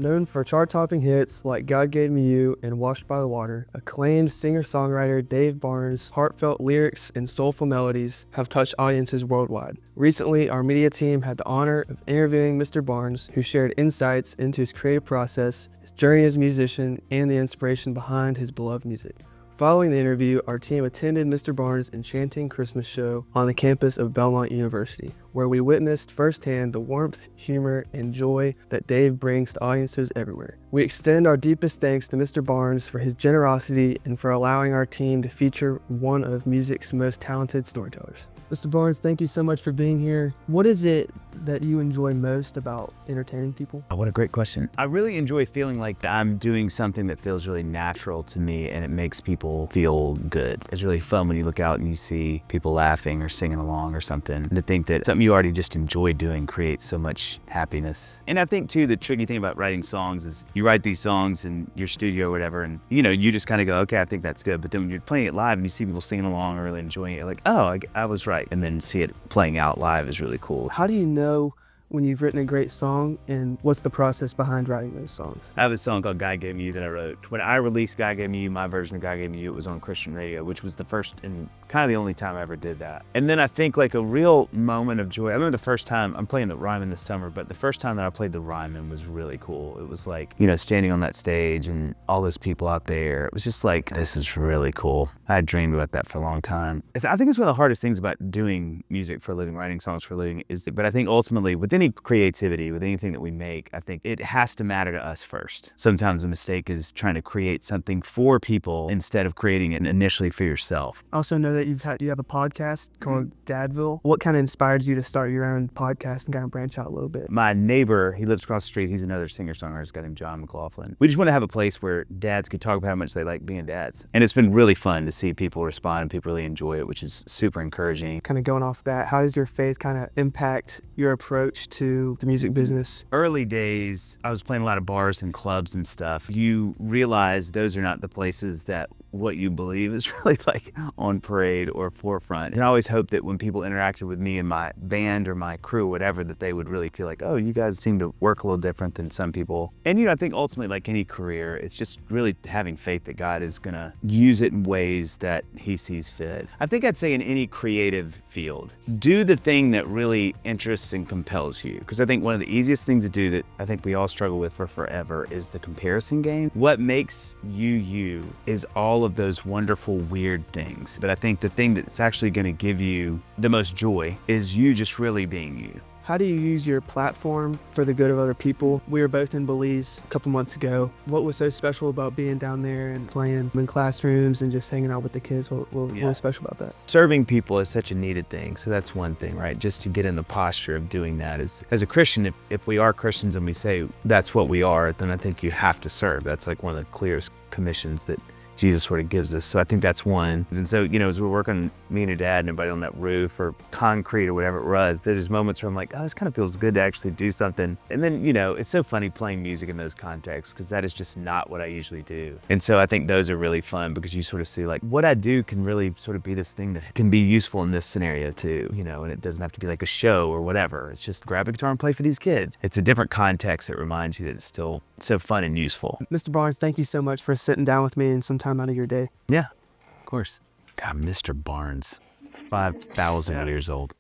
Known for chart-topping hits like God Gave Me You and Washed by the Water, acclaimed singer-songwriter Dave Barne's heartfelt lyrics and soulful melodies have touched audiences worldwide. Recently, our media team had the honor of interviewing Mr. Barnes, who shared insights into his creative process, his journey as a musician, and the inspiration behind his beloved music. Following the interview, our team attended Mr. Barnes' Enchanting Christmas show on the campus of Belmont University, where we witnessed firsthand the warmth, humor, and joy that Dave brings to audiences everywhere. We extend our deepest thanks to Mr. Barnes for his generosity and for allowing our team to feature one of music's most talented storytellers. Mr. Barnes, thank you so much for being here. What is it that you enjoy most about entertaining people? Oh, what a great question. I really enjoy feeling like I'm doing something that feels really natural to me and it makes people feel good. It's really fun when you look out and you see people laughing or singing along or something. And to think that something you already just enjoy doing creates so much happiness. And I think too, the tricky thing about writing songs is you write these songs in your studio or whatever, and you just kind of go, okay, I think that's good. But then when you're playing it live and you see people singing along or really enjoying it, you're like, oh, I was right. And then see it playing out live is really cool. How do you know when you've written a great song, and what's the process behind writing those songs? I have a song called God Gave Me You that I wrote. When I released God Gave Me You, my version of God Gave Me You, it was on Christian radio, which was the first and kind of the only time I ever did that. And then I think like a real moment of joy. I remember the first time, I'm playing the Ryman this summer, but the first time that I played the Ryman was really cool. It was like, standing on that stage and all those people out there. It was just like, this is really cool. I had dreamed about that for a long time. I think it's one of the hardest things about doing music for a living, writing songs for a living, but I think ultimately with any creativity, with anything that we make, I think it has to matter to us first. Sometimes a mistake is trying to create something for people instead of creating it initially for yourself. I also know that you have a podcast called Dadville. What kind of inspired you to start your own podcast and kind of branch out a little bit? My neighbor, he lives across the street. He's another singer-songwriter. He's got named John McLaughlin. We just want to have a place where dads could talk about how much they like being dads. And it's been really fun to see people respond and people really enjoy it, which is super encouraging. Kind of going off that, how does your faith kind of impact your approach to the music business? Early days, I was playing a lot of bars and clubs and stuff. You realize those are not the places that what you believe is really like on parade or forefront. And I always hoped that when people interacted with me and my band or my crew, whatever, that they would really feel like, oh, you guys seem to work a little different than some people. And I think ultimately, like any career, it's just really having faith that God is gonna use it in ways that he sees fit. I think I'd say in any creative field, do the thing that really interests and compels you. Because I think one of the easiest things to do that I think we all struggle with for forever is the comparison game. What makes you is all of those wonderful, weird things. But I think the thing that's actually gonna give you the most joy is you just really being you. How do you use your platform for the good of other people? We were both in Belize a couple months ago. What was so special about being down there and playing in classrooms and just hanging out with the kids? What was special about that? Serving people is such a needed thing. So that's one thing, right? Just to get in the posture of doing that. As a Christian, if we are Christians and we say that's what we are, then I think you have to serve. That's like one of the clearest commissions that Jesus sort of gives us. So I think that's one. And so, as we're working, me and your dad and everybody on that roof or concrete or whatever it was, there's moments where I'm like, oh, this kind of feels good to actually do something. And then, it's so funny playing music in those contexts because that is just not what I usually do. And so I think those are really fun because you sort of see like what I do can really sort of be this thing that can be useful in this scenario too, and it doesn't have to be like a show or whatever. It's just grab a guitar and play for these kids. It's a different context that reminds you that it's still so fun and useful. Mr. Barnes, thank you so much for sitting down with me and some time out of your day. Yeah, of course. God, Mr. Barnes, 5,000 years old.